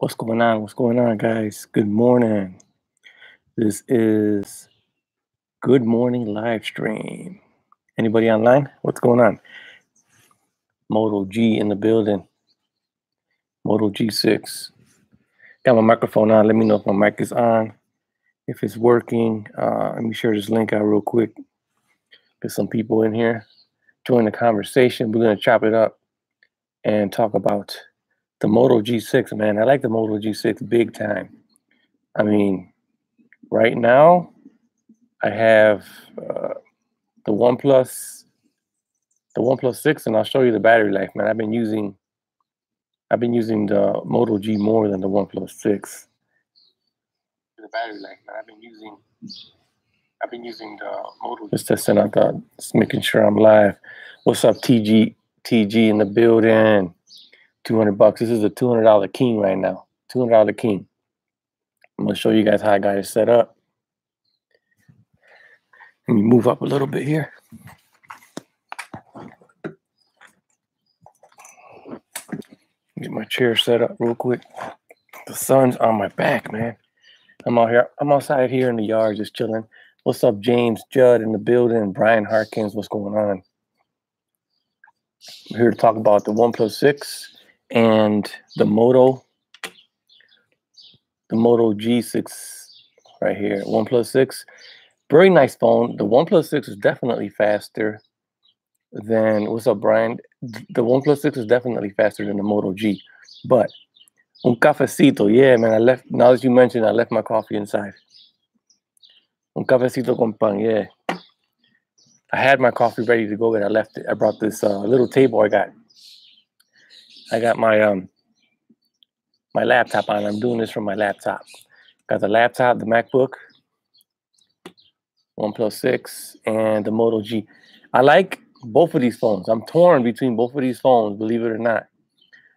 What's going on? What's going on, guys? Good morning. This is Good Morning Livestream. Anybody online? What's going on? Moto G in the building. Moto G6. Got my microphone on. Let me know if my mic is on. If it's working, let me share this link out real quick. Get some people in here. Join the conversation. We're going to chop it up and talk about the Moto G6, man. I like the Moto G6 big time. I mean, right now, I have the OnePlus 6, and I'll show you the battery life, man. I've been using the Moto G more than the OnePlus 6. The battery life, man. I've been using the Moto. Just testing out just making sure I'm live. What's up, TG in the building? $200. This is a $200 king right now. $200 king. I'm gonna show you guys how I got it set up. Let me move up a little bit here. Get my chair set up real quick. The sun's on my back, man. I'm outside here in the yard just chilling. What's up, James Judd in the building? Brian Harkins, what's going on? We're here to talk about the OnePlus 6 and the Moto G6 right here. OnePlus 6. Very nice phone. The OnePlus 6 is definitely faster than, what's up, Brian? The OnePlus 6 is definitely faster than the Moto G. But un cafecito, yeah, man. Now that you mentioned, I left my coffee inside. Un cafecito con pan, yeah. I had my coffee ready to go, but I left it. I brought this little table I got my my laptop on. I'm doing this from my laptop. Got the laptop, the MacBook, OnePlus 6, and the Moto G. I like both of these phones. I'm torn between both of these phones, believe it or not.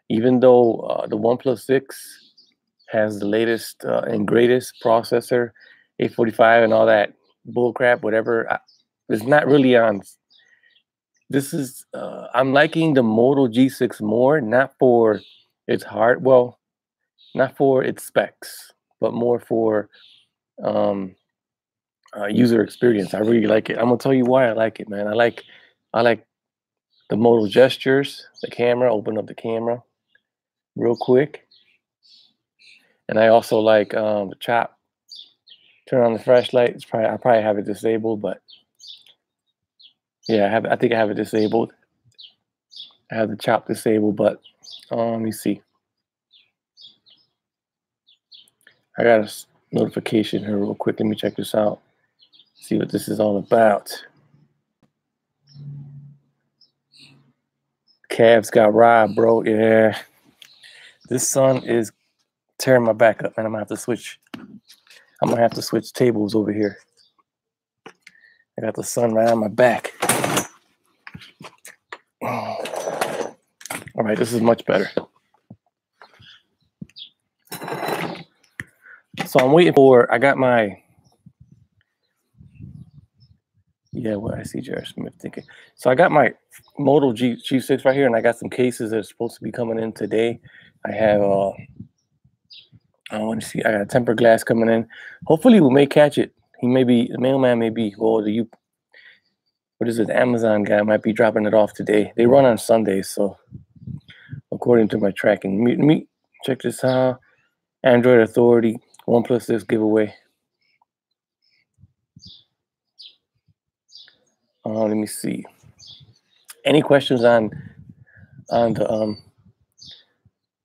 Even though the OnePlus 6 has the latest and greatest processor, 845 and all that bullcrap, whatever, it's not really on. This is, I'm liking the Moto G6 more, not for its not for its specs, but more for user experience. I really like it. I'm gonna tell you why I like it, man. I like the Moto gestures, the camera. Open up the camera real quick, and I also like the chop. Turn on the flashlight. I probably have it disabled, but yeah, I think I have it disabled. I have the chop disabled, but let me see. I got a notification here real quick. Let me check this out. See what this is all about. Cavs got robbed, bro. Yeah. This sun is tearing my back up, man. I'm gonna have to switch tables over here. I got the sun right on my back. All right, this is much better. So I'm waiting for, I got my, yeah, what I see Jared Smith thinking. So I got my Moto G6 right here, and I got some cases that are supposed to be coming in today. I have, I want to see, I got a tempered glass coming in. Hopefully we may catch it. The mailman may be, well, the Amazon guy might be dropping it off today. They run on Sundays, so according to my tracking. Let me check this out. Android Authority, OnePlus 6 giveaway. Let me see. Any questions on the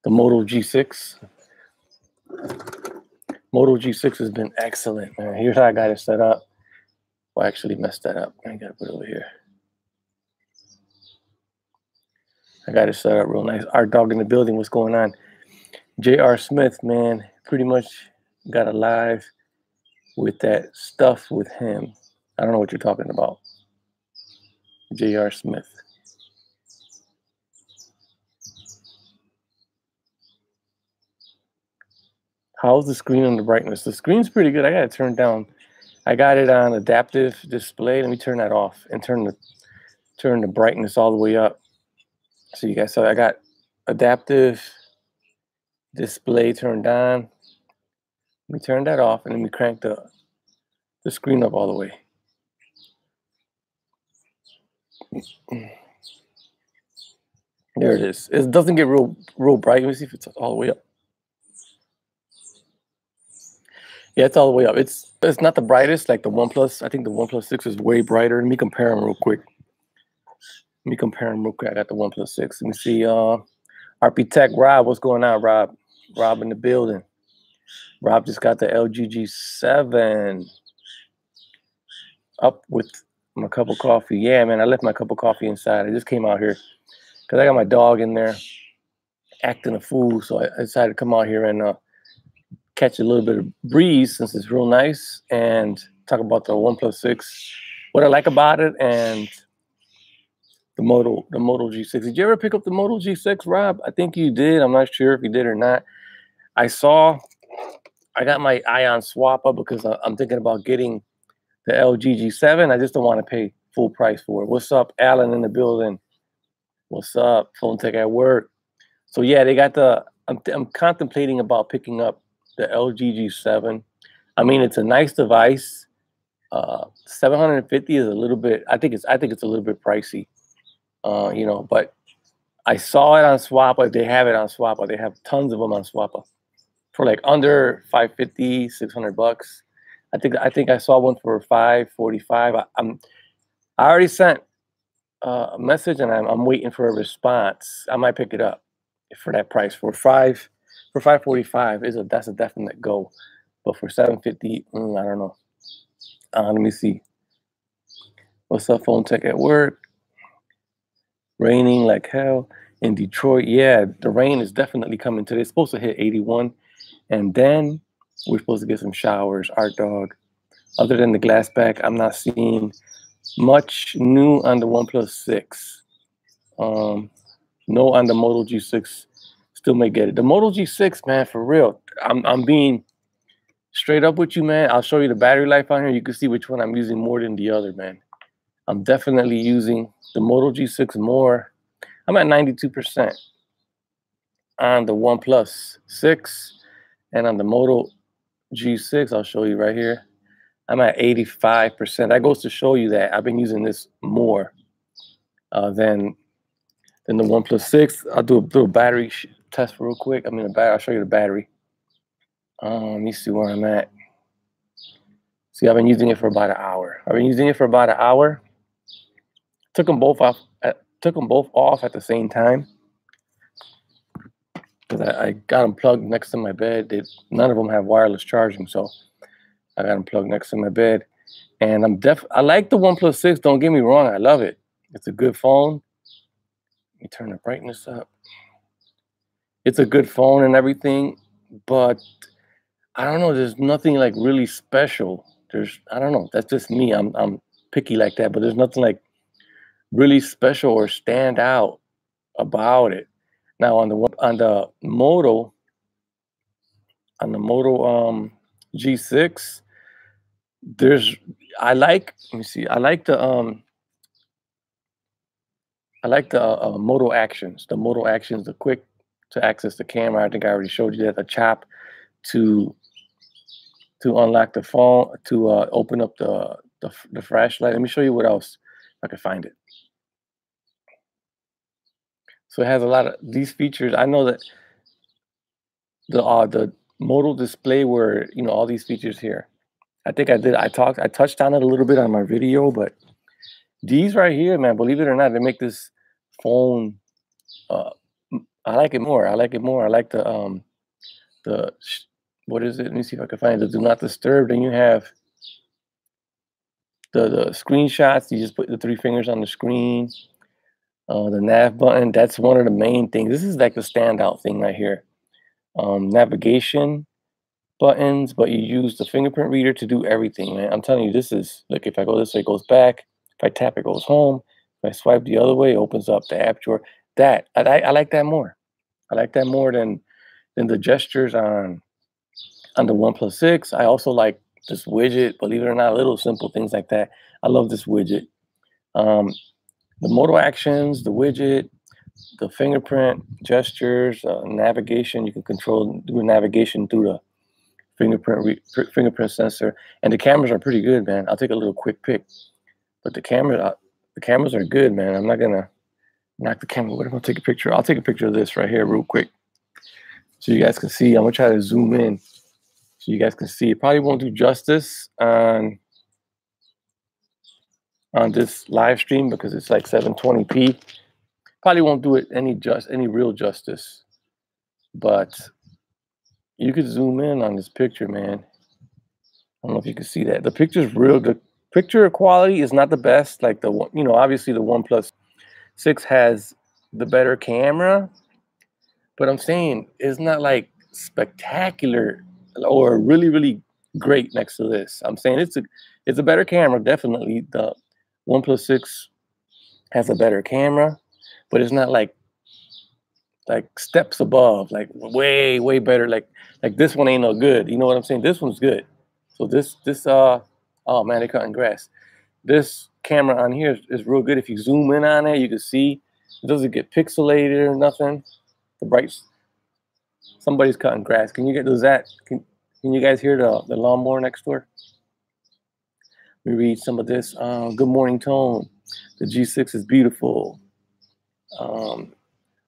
Moto G6? Moto G6 has been excellent, man. Here's how I got it set up. Well, I actually messed that up. I gotta put it over here. I got it set up real nice. Art Dog in the building. What's going on? J.R. Smith, man, pretty much got a live with that stuff with him. I don't know what you're talking about. J.R. Smith. How's the screen on the brightness? The screen's pretty good. I got it turned down. I got it on adaptive display. Let me turn that off and turn the brightness all the way up. So you guys saw I got adaptive display turned on. Let me turn that off and let me crank the screen up all the way. There it is. It doesn't get real bright. Let me see if it's all the way up. Yeah, it's all the way up. It's not the brightest like the OnePlus. I think the OnePlus 6 is way brighter. Let me compare them real quick. I got the OnePlus 6. Let me see. RP Tech Rob, what's going on, Rob? Rob in the building. Rob just got the LG G7 up with my cup of coffee. Yeah, man, I left my cup of coffee inside. I just came out here because I got my dog in there acting a fool. So I decided to come out here and catch a little bit of breeze since it's real nice and talk about the OnePlus 6, what I like about it, and the Moto G6. Did you ever pick up the Moto G6, Rob? I think you did. I'm not sure if you did or not. I got my eye on Swappa because I'm thinking about getting the LG G7. I just don't want to pay full price for it. What's up, Alan in the building? What's up, Phone Tech at work? So yeah, they got the. I'm contemplating about picking up the LG G7. I mean, it's a nice device. 750 is a little bit. I think it's a little bit pricey. You know, but I saw it on Swappa. If they have it on Swappa, they have tons of them on Swappa for like under 550, 600 bucks. I think I saw one for 545. I already sent a message and I'm waiting for a response. I might pick it up for that price. For 545 that's a definite go. But for 750, I don't know. Let me see. What's up, Phone Tech at work? Raining like hell in Detroit. Yeah, the rain is definitely coming today. It's supposed to hit 81. And then we're supposed to get some showers. Art Dog. Other than the glass back, I'm not seeing much new on the OnePlus 6. No on the Moto G6. Still may get it. The Moto G6, man, for real. I'm being straight up with you, man. I'll show you the battery life on here. You can see which one I'm using more than the other, man. I'm definitely using the Moto G6 more. I'm at 92% on the OnePlus 6, and on the Moto G6, I'll show you right here. I'm at 85%. That goes to show you that I've been using this more than the OnePlus 6. I'll do a battery test real quick. I mean, the battery. I'll show you the battery. Let me see where I'm at. See, I've been using it for about an hour. Took them both off. At the same time because I got them plugged next to my bed. None of them have wireless charging, so I got them plugged next to my bed. And I like the OnePlus 6. Don't get me wrong. I love it. It's a good phone. Let me turn the brightness up. It's a good phone and everything, but I don't know. There's nothing like really special. I don't know. That's just me. I'm picky like that, but there's nothing like really special or stand out about it. Now on the Moto G6, I like the Moto Actions. The Moto Actions, the quick to access the camera. I think I already showed you that. The chap to unlock the phone, to open up the flashlight. Let me show you what else if I can find it. So it has a lot of these features. I know that the Moto display where all these features here. I think I touched on it a little bit on my video, but these right here, man, believe it or not, they make this phone. I like it more. I like the what is it? Let me see if I can find it. The do not disturb. Then you have the screenshots. You just put the 3 fingers on the screen. The nav button. That's one of the main things. This is like the standout thing right here. Navigation buttons, but you use the fingerprint reader to do everything, man. I'm telling you, this is, look, if I go this way, it goes back. If I tap, it goes home. If I swipe the other way, it opens up the app drawer. I like that more. I like that more than the gestures on the OnePlus 6. I also like this widget, believe it or not, little simple things like that. I love this widget. The Moto Actions, the widget, the fingerprint gestures, navigation. You can do navigation through the fingerprint sensor, and the cameras are pretty good, man. I'll take a little quick pic, but the cameras are good, man. I'm not gonna knock the camera. What am I gonna take a picture? I'll take a picture of this right here real quick, so you guys can see. I'm gonna try to zoom in so you guys can see. It probably won't do justice on this live stream because it's like 720p. Probably won't do it any real justice, but you could zoom in on this picture, man. I don't know if you can see that. The picture's real. The picture quality is not the best. Like the one, obviously the OnePlus 6 has the better camera, but I'm saying it's not like spectacular or really, really great next to this. I'm saying it's a better camera, definitely. The OnePlus 6 has a better camera, but it's not like steps above, like way, way better. Like this one ain't no good. You know what I'm saying? This one's good. So oh man, they're cutting grass. This camera on here is real good. If you zoom in on it, you can see it doesn't get pixelated or nothing. The bright, somebody's cutting grass. Can you you guys hear the lawnmower next door? Let me read some of this. Good morning, Tone. The G6 is beautiful.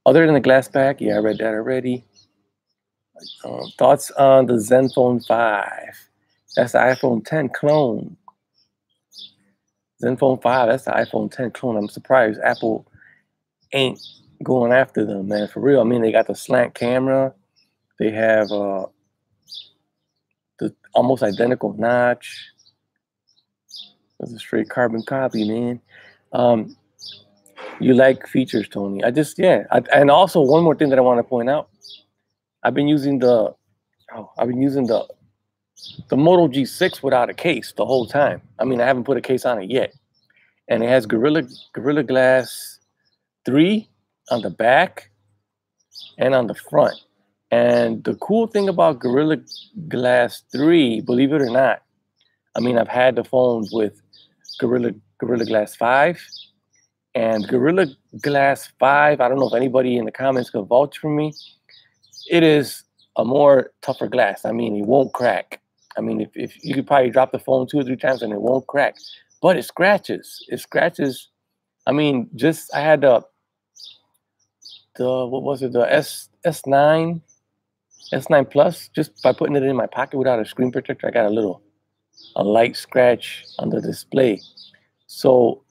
Other than the glass back, yeah, I read that already. Thoughts on the Zenfone 5? That's the iPhone 10 clone. Zenfone 5, that's the iPhone 10 clone. I'm surprised Apple ain't going after them, man, for real. I mean, they got the slant camera. They have the almost identical notch. That's a straight carbon copy, man. You like features, Tony. And also one more thing that I want to point out. I've been using the Moto G6 without a case the whole time. I mean, I haven't put a case on it yet. And it has Gorilla Glass 3 on the back and on the front. And the cool thing about Gorilla Glass 3, believe it or not, I mean, I've had the phones with Gorilla Glass 5 and Gorilla Glass 5. I don't know if anybody in the comments could vouch for me. It is a more tougher glass. I mean, it won't crack. I mean, if you could probably drop the phone 2 or 3 times and it won't crack, but it scratches. It scratches. I mean, I had the what was it? The S9 Plus. Just by putting it in my pocket without a screen protector, I got a light scratch on the display. So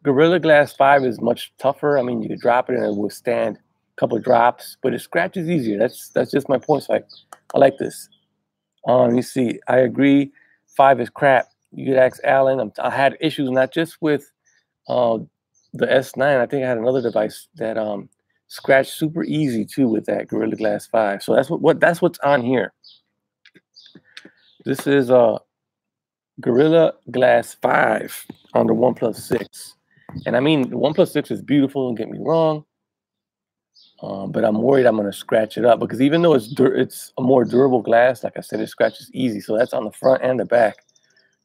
Gorilla Glass 5 is much tougher. I mean, you could drop it and it will withstand a couple of drops, but it scratches easier. That's just my point. So I like this. You see, I agree. 5 is crap. You could ask Alan. I had issues not just with the S9. I think I had another device that scratched super easy too with that Gorilla Glass 5. So that's what's on here. This is Gorilla Glass 5 on the OnePlus 6. And I mean, the OnePlus 6 is beautiful, don't get me wrong. But I'm worried I'm going to scratch it up because even though it's a more durable glass, like I said, it scratches easy. So that's on the front and the back.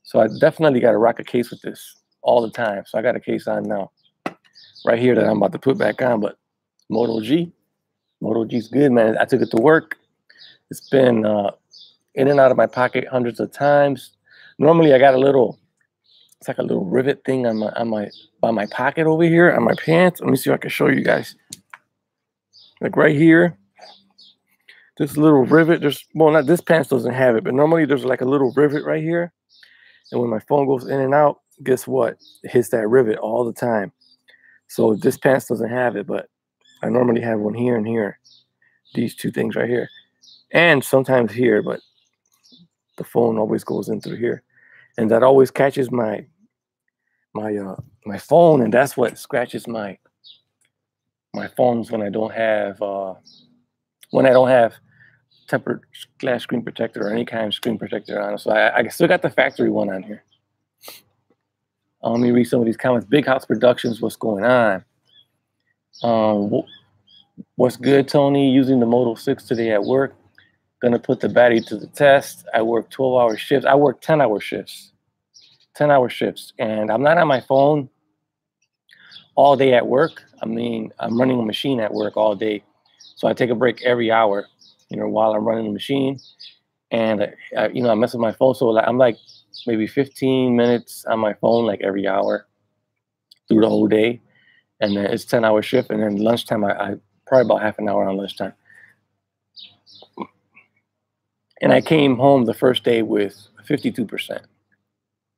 So I definitely got to rock a case with this all the time. So I got a case on now right here that I'm about to put back on. But Moto G's good, man. I took it to work. It's been in and out of my pocket hundreds of times. Normally I got it's like a little rivet thing by my pocket over here on my pants. Let me see if I can show you guys. Like right here, this little rivet. This pants doesn't have it, but normally there's like a little rivet right here. And when my phone goes in and out, guess what? It hits that rivet all the time. So this pants doesn't have it, but I normally have one here and here. These two things right here. And sometimes here, but the phone always goes in through here. And that always catches my phone, and that's what scratches my phones when I don't have tempered glass screen protector or any kind of screen protector on it. So I still got the factory one on here. Let me read some of these comments. Big House Productions, what's going on? What's good, Tony? Using the Moto 6 today at work. Gonna put the battery to the test. I work 12-hour shifts. I work 10-hour shifts. 10-hour shifts. And I'm not on my phone all day at work. I mean, I'm running a machine at work all day. So I take a break every hour, you know, while I'm running the machine. And, you know, I mess with my phone. So I'm like maybe 15 minutes on my phone, like every hour through the whole day. And then it's 10-hour shift. And then lunchtime, I probably about half an hour on lunchtime. And I came home the first day with 52%.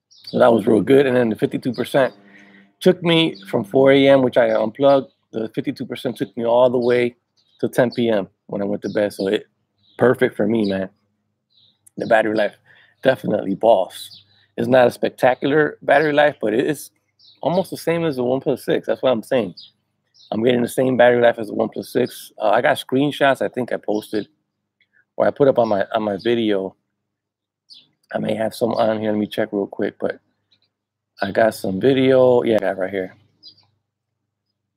So that was real good. And then the 52% took me from 4 a.m., which I unplugged. The 52% took me all the way to 10 p.m. when I went to bed. So it perfect for me, man. The battery life, definitely boss. It's not a spectacular battery life, but it's almost the same as the OnePlus 6. That's what I'm saying. I'm getting the same battery life as the OnePlus 6. I got screenshots I think I posted, or I put up on my video. I may have some on here. Let me check real quick, but I got some video. Yeah, I got it right here.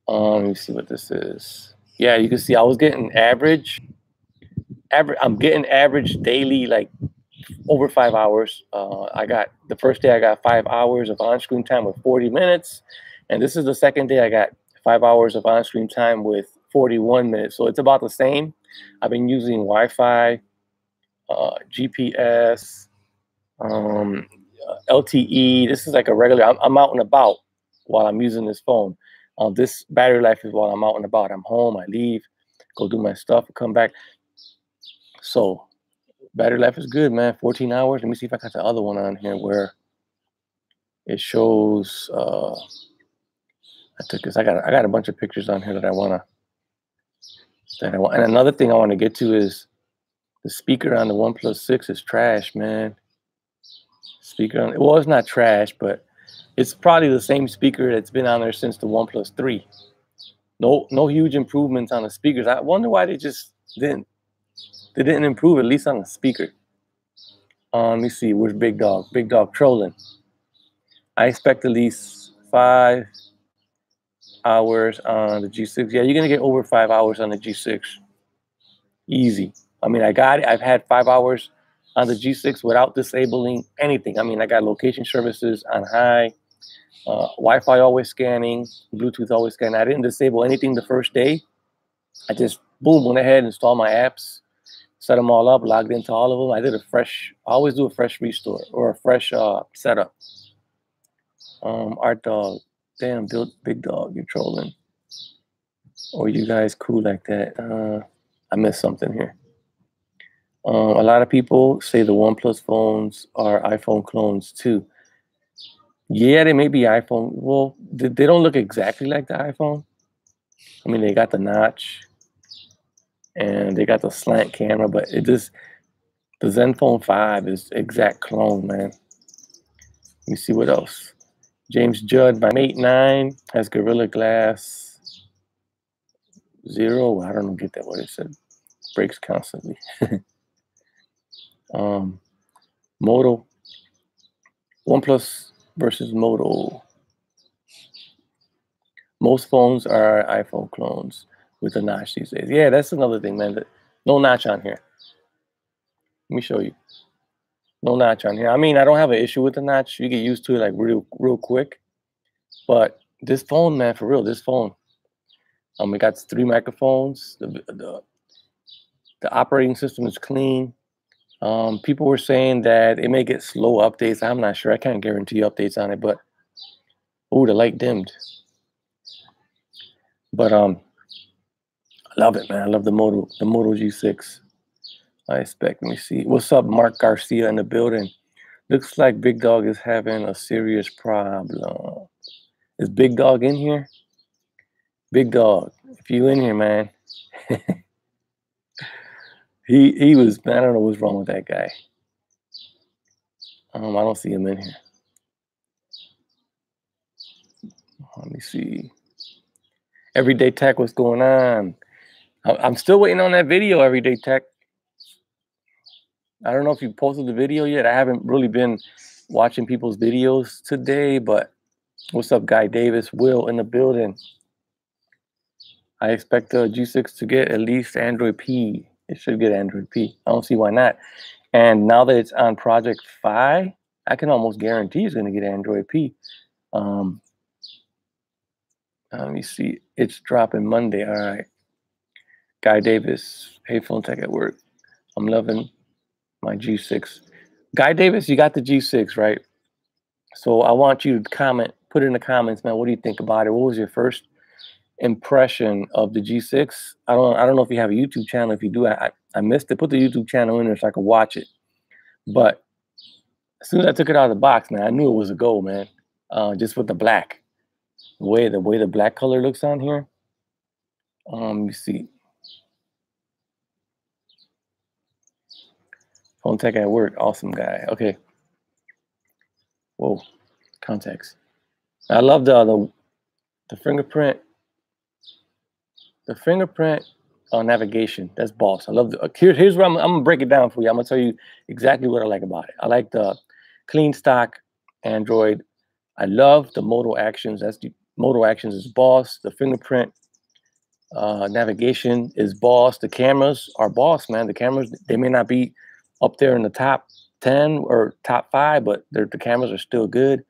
Let me see what this is. Yeah, you can see I was getting average. I'm getting average daily, like over 5 hours. I got the first day I got 5 hours of on-screen time with 40 minutes, and this is the second day I got 5 hours of on-screen time with 41 minutes. So it's about the same. I've been using Wi-Fi, GPS, LTE. This is like a regular. I'm out and about while I'm using this phone. This battery life is while I'm out and about. I'm home. I leave, go do my stuff, come back. So battery life is good, man. 14 hours. Let me see if I got the other one on here where it shows. I took this. I got a bunch of pictures on here that I want. And another thing I want to get to is the speaker on the OnePlus 6 is trash, man. Speaker on, well, it's not trash, but it's probably the same speaker that's been on there since the OnePlus 3. No huge improvements on the speakers. I wonder why they just didn't. They didn't improve, at least on the speaker. Let me see. Where's Big Dog? Big Dog trolling. I expect at least 5 hours on the G6. Yeah, you're going to get over 5 hours on the G6. Easy. I mean, I got it. I've had 5 hours on the G6 without disabling anything. I mean, I got location services on high, Wi-Fi always scanning, Bluetooth always scanning. I didn't disable anything the first day. I just, boom, went ahead and installed my apps, set them all up, logged into all of them. I did a fresh, I always do a fresh restore or a fresh setup. Art Dog, damn, Big Dog, you're trolling. Or you guys cool like that? I missed something here. A lot of people say the OnePlus phones are iPhone clones too. Yeah, they may be iPhone. Well, they don't look exactly like the iPhone. I mean, they got the notch and they got the slant camera, but it just, the Zenfone 5 is exact clone, man. Let me see what else. James Judd, my Mate 9 has Gorilla Glass 0. I don't get that what it said. Breaks constantly. Moto. OnePlus versus Moto. Most phones are iPhone clones with a notch these days. Yeah, that's another thing, man. No notch on here. Let me show you. No notch on here. I mean, I don't have an issue with the notch. You get used to it like real quick. But this phone, man, for real, this phone. We got 3 microphones. The operating system is clean. People were saying that it may get slow updates. I'm not sure. I can't guarantee updates on it, but oh, the light dimmed. But I love it, man. I love the Moto G6. I expect. Let me see. What's up, Mark Garcia in the building? Looks like Big Dog is having a serious problem. Is Big Dog in here? Big Dog, if you in here, man. he was, man, I don't know what's wrong with that guy. I don't see him in here. Let me see. Everyday Tech, what's going on? I'm still waiting on that video, Everyday Tech. I don't know if you posted the video yet. I haven't really been watching people's videos today, but what's up, Guy Davis? Will in the building. I expect the G6 to get at least Android P. It should get Android P. I don't see why not. And now that it's on Project Fi, I can almost guarantee it's going to get Android P. Let me see. It's dropping Monday. All right. Guy Davis. Hey, phone tech at work. I'm loving my G6. Guy Davis, you got the G6, right? So I want you to comment, put in the comments, man. What do you think about it? What was your first impression of the G6? I don't know if you have a YouTube channel. If you do, I missed it. Put the YouTube channel in there so I could watch it. But as soon as I took it out of the box, man, I knew it was a go, man. Just with the black, the way the black color looks on here. You see, phone tech at work, awesome guy. Okay. Whoa, contacts. I love the fingerprint. The fingerprint navigation. That's boss. I love the. Here's where I'm gonna break it down for you. I'm gonna tell you exactly what I like about it. I like the clean stock Android. I love the Moto actions. That's the Moto actions is boss. The fingerprint navigation is boss. The cameras are boss, man. The cameras, they may not be up there in the top 10 or top 5, but the cameras are still good.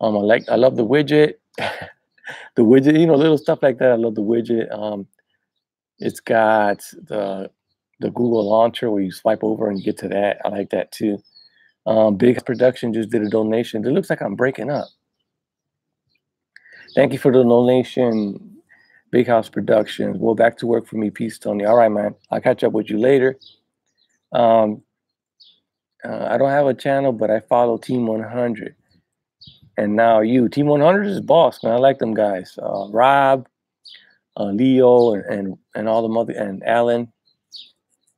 I love the widget. The widget, little stuff like that. I love the widget. It's got the Google launcher where you swipe over and you get to that. I like that too. Big Production just did a donation. It looks like I'm breaking up. Thank you for the donation, Big House Productions. Well, back to work for me. Peace, Tony. All right, man. I'll catch up with you later. I don't have a channel, but I follow Team 100. And now you. Team 100 is boss, man. I like them guys. Rob, Leo, and all the mother, and Alan,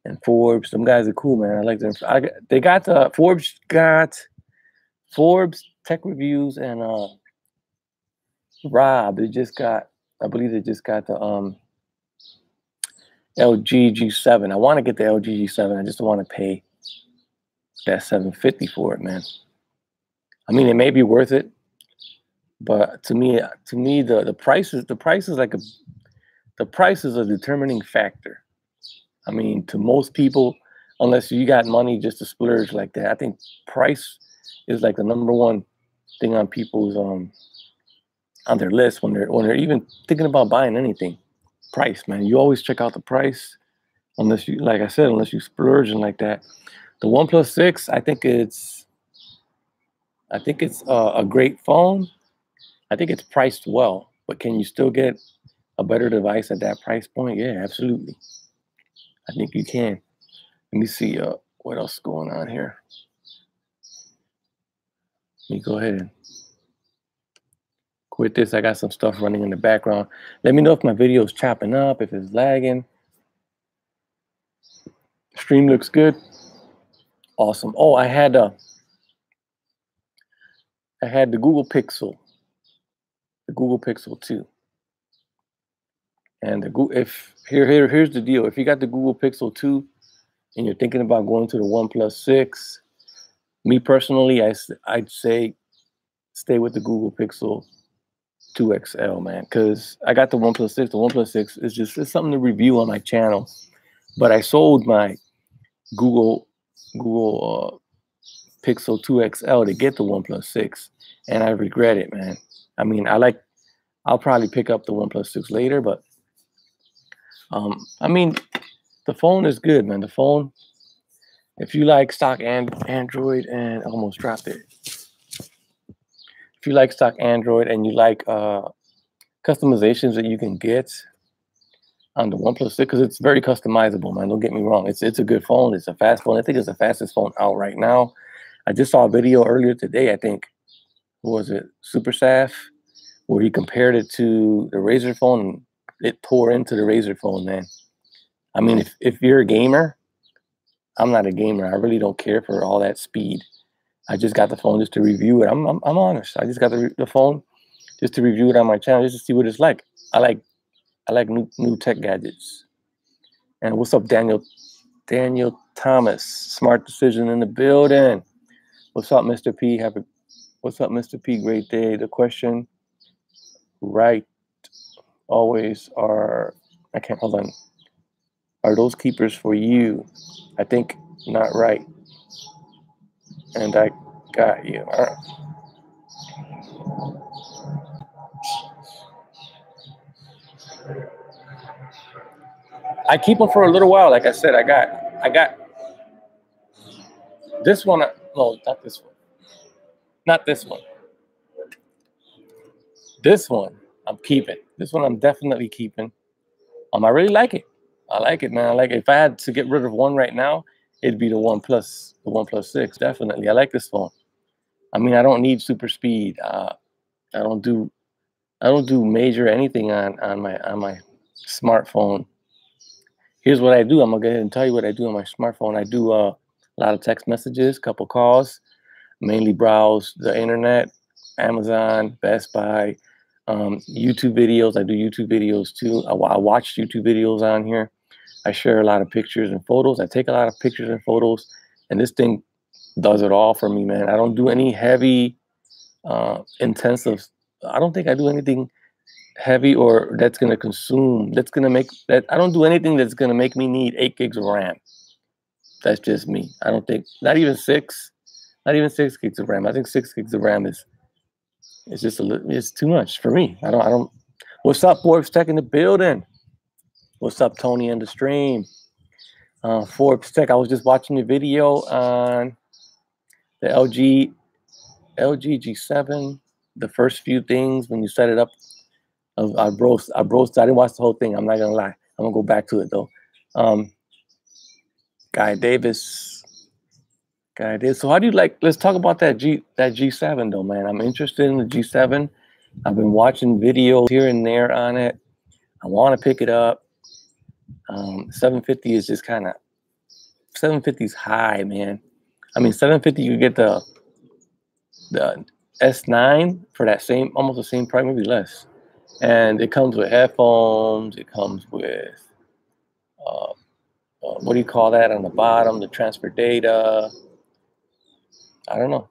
and Forbes. Them guys are cool, man. I like them. They got Forbes Tech Reviews and Rob. I believe they just got the LG G7. I want to get the LG G7. I just don't want to pay that $750 for it, man. I mean, it may be worth it, but to me, the price is a determining factor. I mean, to most people, unless you got money just to splurge like that, I think price is like the #1 thing on people's on their list when they're even thinking about buying anything. Price, man. You always check out the price, unless you, like I said, unless you splurging like that. The OnePlus 6, I think it's a great phone. I think it's priced well, but can you still get a better device at that price point? Yeah, absolutely. I think you can. Let me see what else is going on here. Let me go ahead and quit this. I got some stuff running in the background. Let me know if my video is chopping up, if it's lagging. Stream looks good. Awesome. Oh, I had the Google Pixel, the Google Pixel 2. And here's the deal. If you got the Google Pixel 2 and you're thinking about going to the OnePlus 6, me personally, I'd say stay with the Google Pixel 2 XL, man, because I got the OnePlus 6. The OnePlus 6 is it's something to review on my channel, but I sold my Google Pixel 2 XL to get the OnePlus 6, and I regret it, man. I mean, I'll probably pick up the OnePlus 6 later, but I mean, the phone is good, man. The phone, if you like stock Android, and I almost dropped it. If you like stock Android and you like customizations that you can get on the OnePlus 6, because it's very customizable, man. Don't get me wrong. It's a good phone. It's a fast phone. I think it's the fastest phone out right now. I just saw a video earlier today, I think. What was it? Super Saf, where he compared it to the Razer phone, and it tore into the Razer phone, man. I mean, if you're a gamer, I'm not a gamer. I really don't care for all that speed. I just got the phone just to review it. I'm honest. I just got the phone just to review it on my channel, just to see what it's like. I like new tech gadgets. And what's up, Daniel Thomas? Smart decision in the building. What's up, Mr. P? What's up, Mr. P? Great day. The question, right? Always are. I can't hold on. Are those keepers for you? I think not right. And I got you. All right. I keep them for a little while. Like I said, I got this one. No, not this one. Not this one. This one I'm keeping. This one I'm definitely keeping. I really like it. I like it, man. I like it. If I had to get rid of one right now, it'd be the OnePlus 6. Definitely. I like this phone. I mean, I don't need super speed. I don't do major anything on my smartphone. Here's what I do. I'm gonna go ahead and tell you what I do on my smartphone. I do a lot of text messages, couple calls, mainly browse the internet, Amazon, Best Buy, YouTube videos. I do YouTube videos too. I watch YouTube videos on here. I share a lot of pictures and photos. I take a lot of pictures and photos, and this thing does it all for me, man. I don't do any heavy, intensive. I don't think I do anything heavy or that's going to consume. That's going to make that. I don't do anything that's going to make me need 8 gigs of RAM. That's just me. I don't think not even 6 gigs of RAM. I think 6 gigs of RAM is just a little. It's too much for me. I don't. What's up, Forbes Tech in the building? What's up, Tony in the stream? Forbes Tech. I was just watching a video on the LG G7. The first few things when you set it up. I browsed. I didn't watch the whole thing. I'm not gonna lie. I'm gonna go back to it though. Guy Davis. So how do you like? Let's talk about that G7 though, man. I'm interested in the G7. I've been watching videos here and there on it. I want to pick it up. 750 is just kind of 750 is high, man. I mean, 750 you get the S9 for that same, almost the same price, maybe less. And it comes with headphones. It comes with what do you call that on the bottom? The transfer data. I don't know.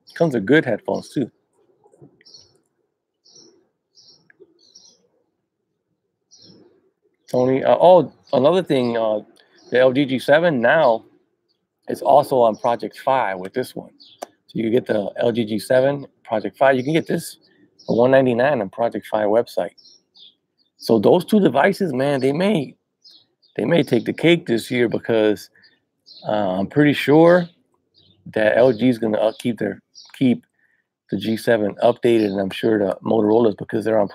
It comes with good headphones too. Tony. Oh, another thing. The LG G7 now is also on Project Fi with this one. So you get the LG G7 Project Fi. You can get this for $199 on Project Fi website. So those two devices, man, they may take the cake this year because I'm pretty sure that LG is gonna keep the G7 updated, and I'm sure the Motorola's because they're on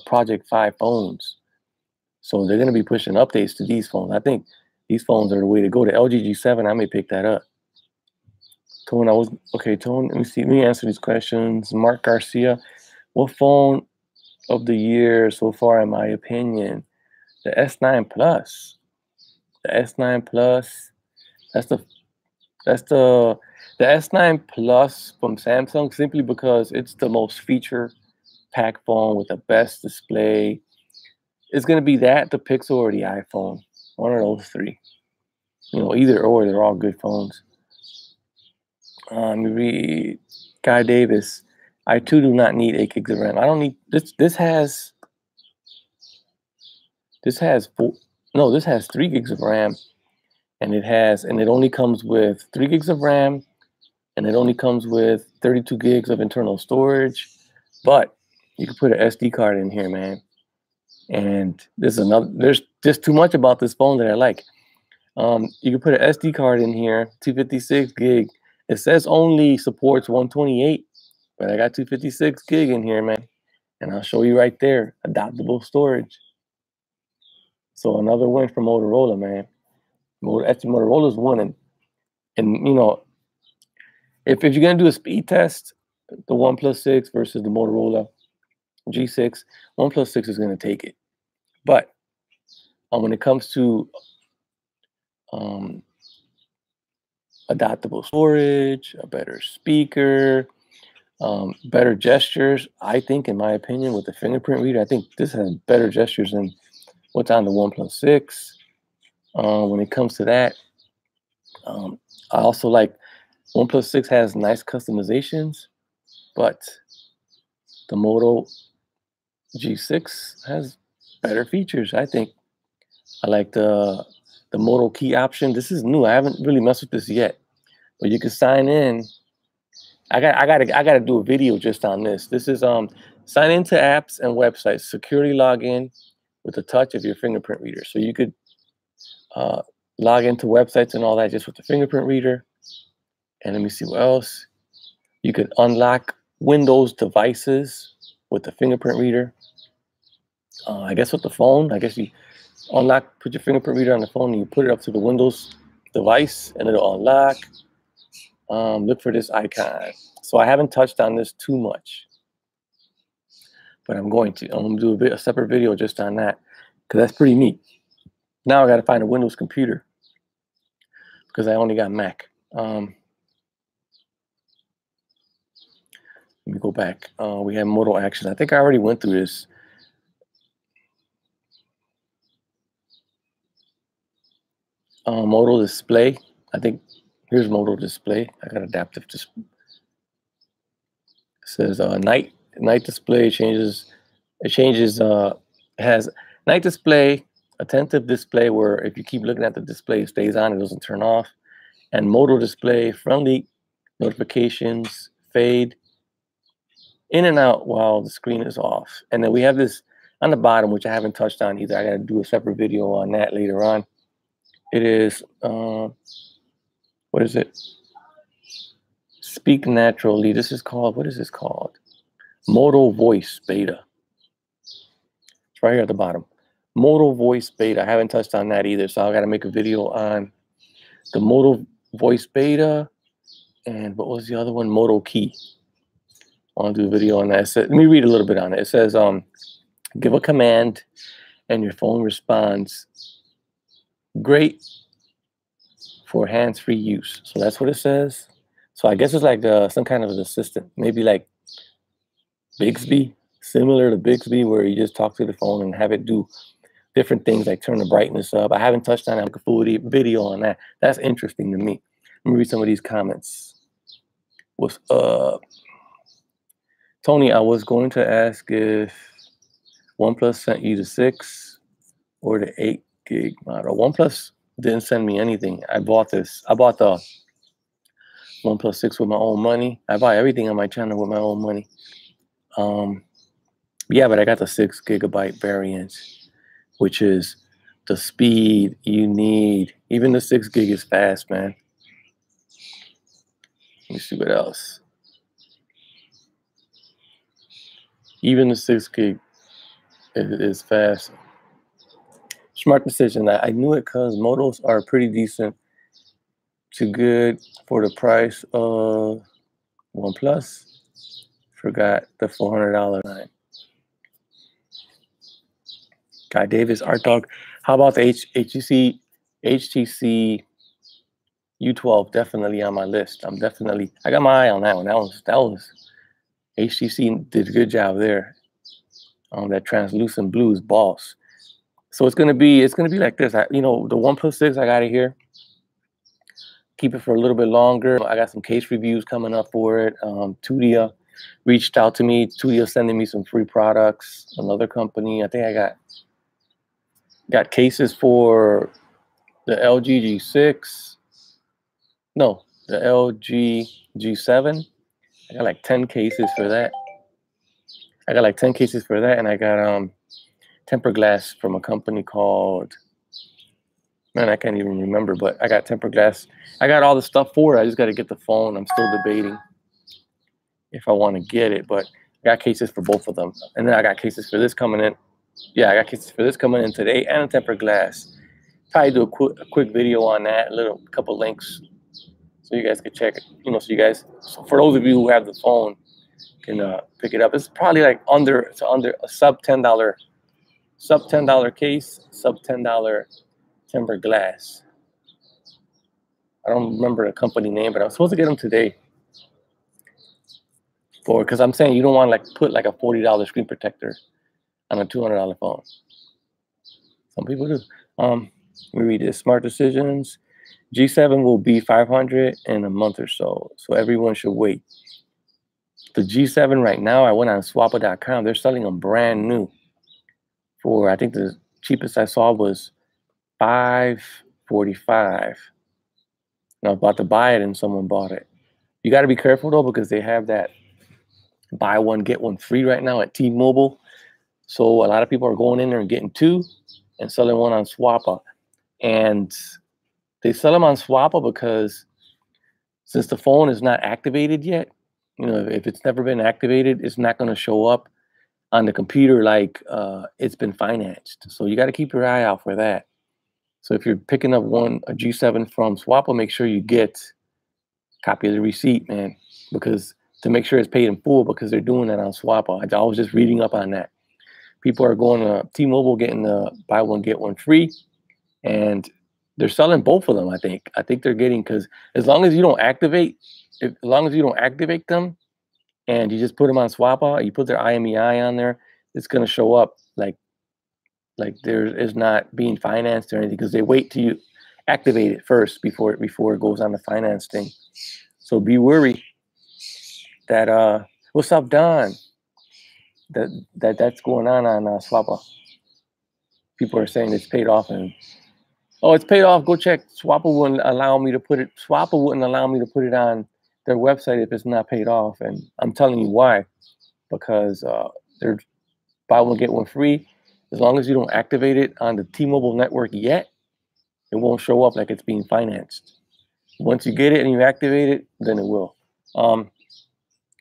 Project Fi phones, so they're gonna be pushing updates to these phones. I think these phones are the way to go. The LG G7, I may pick that up. Tone, Tone. Let me answer these questions. Mark Garcia, what phone of the year so far, in my opinion? The S9 Plus. The S9 Plus. That's the S9 Plus from Samsung, simply because it's the most feature-packed phone with the best display. It's gonna be that, the Pixel, or the iPhone. One of those three. You know, either or. They're all good phones. Read Guy Davis. I too do not need 8 gigs of RAM. I don't need this. This has 3 gigs of RAM, and it only comes with 3 gigs of RAM, and it only comes with 32 gigs of internal storage. But you can put an SD card in here, man. And there's just too much about this phone that I like. You can put an SD card in here, 256 gig. It says only supports 128, but I got 256 gig in here, man. And I'll show you right there, adaptable storage. So another win for Motorola, man. Motorola's winning. And you know, if you're gonna do a speed test, the OnePlus 6 versus the Motorola G6, OnePlus 6 is gonna take it. But when it comes to adaptable storage, a better speaker, better gestures, I think, in my opinion, with the fingerprint reader, I think this has better gestures than what's on the OnePlus 6. When it comes to that, I also like OnePlus 6 has nice customizations, but the Moto G6 has better features, I think. I like the Moto key option. This is new. I haven't really messed with this yet, but you can sign in. I gotta do a video just on this. This is sign into apps and websites, security login, with the touch of your fingerprint reader. So you could log into websites and all that just with the fingerprint reader. And let me see what else. You could unlock Windows devices with the fingerprint reader. I guess with the phone, I guess you put your fingerprint reader on the phone and you put it up to the Windows device and it'll unlock. Look for this icon. So I haven't touched on this too much, but I'm going to. I'm going to do a separate video just on that because that's pretty neat. Now I got to find a Windows computer because I only got Mac. Let me go back. We have Moto Action. I think I already went through this. Moto display. I think here's Moto display. I got adaptive display. It says night display changes. It has night display, attentive display, where if you keep looking at the display, it stays on, it doesn't turn off. And Moto display, friendly notifications, fade in and out while the screen is off. And then we have this on the bottom, which I haven't touched on either. I got to do a separate video on that later on. It is, what is it? Speak naturally. This is called, what is this called? Moto Voice Beta. It's right here at the bottom. Moto Voice Beta. I haven't touched on that either, so I got to make a video on the Moto Voice Beta. And what was the other one? Moto Key. I want to do a video on that. Let me read a little bit on it. It says, give a command and your phone responds. Great for hands-free use. So that's what it says. So I guess it's like some kind of an assistant, maybe like Bixby, similar to Bixby, where you just talk to the phone and have it do different things like turn the brightness up. I haven't touched on it. I'll make a full video on that. That's interesting to me. Let me read some of these comments. What's up? Tony, I was going to ask if OnePlus sent you the 6 or the 8 gig model. OnePlus didn't send me anything. I bought this. I bought the OnePlus 6 with my own money. I buy everything on my channel with my own money. Yeah, but I got the 6 GB variant, which is the speed you need. Even the 6 gig is fast, man. Let me see what else. Even the 6 gig is fast. Smart decision. I knew it because Motos are pretty decent to good for the price of OnePlus. Forgot the $400 line. Guy Davis, Art Dog. How about the HTC U12? Definitely on my list. I got my eye on that one. That was HTC did a good job there. That translucent blue is boss. So it's gonna be like this. The OnePlus 6, I got it here. Keep it for a little bit longer. I got some case reviews coming up for it. Tudia reached out to me. Tudia sending me some free products. Another company. I think I got cases for the LG G6. No, the LG G7. I got like 10 cases for that. And I got tempered glass from a company called, man, I can't even remember, but I got tempered glass. I got all the stuff for it. I just got to get the phone. I'm still debating if I want to get it, but I got cases for both of them. And then I got cases for this coming in. Yeah, I got cases for this coming in today and a tempered glass. Probably do a quick video on that, couple links so you guys can check it. So for those of you who have the phone, can pick it up. It's probably like under a sub $10 case, sub $10 tempered glass. I don't remember the company name, but I'm supposed to get them today. Because I'm saying you don't want to put like a $40 screen protector on a $200 phone. Some people do. Let me read this. Smart decisions. G7 will be $500 in a month or so everyone should wait. The G7 right now, I went on Swappa.com. They're selling them brand new for, I think the cheapest I saw was $545. And I was about to buy it and someone bought it. You got to be careful though, because they have that buy one, get one free right now at T-Mobile. So a lot of people are going in there and getting two and selling one on Swappa. And they sell them on Swappa because since the phone is not activated yet, you know, if it's never been activated, it's not going to show up on the computer like it's been financed. So you got to keep your eye out for that. So if you're picking up a G7 from Swappa, make sure you get a copy of the receipt, man, because to make sure it's paid in full, because they're doing that on Swappa. I was just reading up on that. People are going to T-Mobile getting the buy one get one free, and they're selling both of them. I think they're getting, because as long as you don't activate them, and you just put them on Swappa, you put their IMEI on there, it's gonna show up like there is not being financed or anything, because they wait till you activate it first before it goes on the finance thing. So be worried that what's up, Don? That's going on Swappa. People are saying it's paid off, and oh, it's paid off. Go check. Swappa wouldn't allow me to put it. Swappa wouldn't allow me to put it on their website if it's not paid off, and I'm telling you why. Because they're buy one get one free. As long as you don't activate it on the T-Mobile network yet, it won't show up like it's being financed. Once you get it and you activate it, then it will.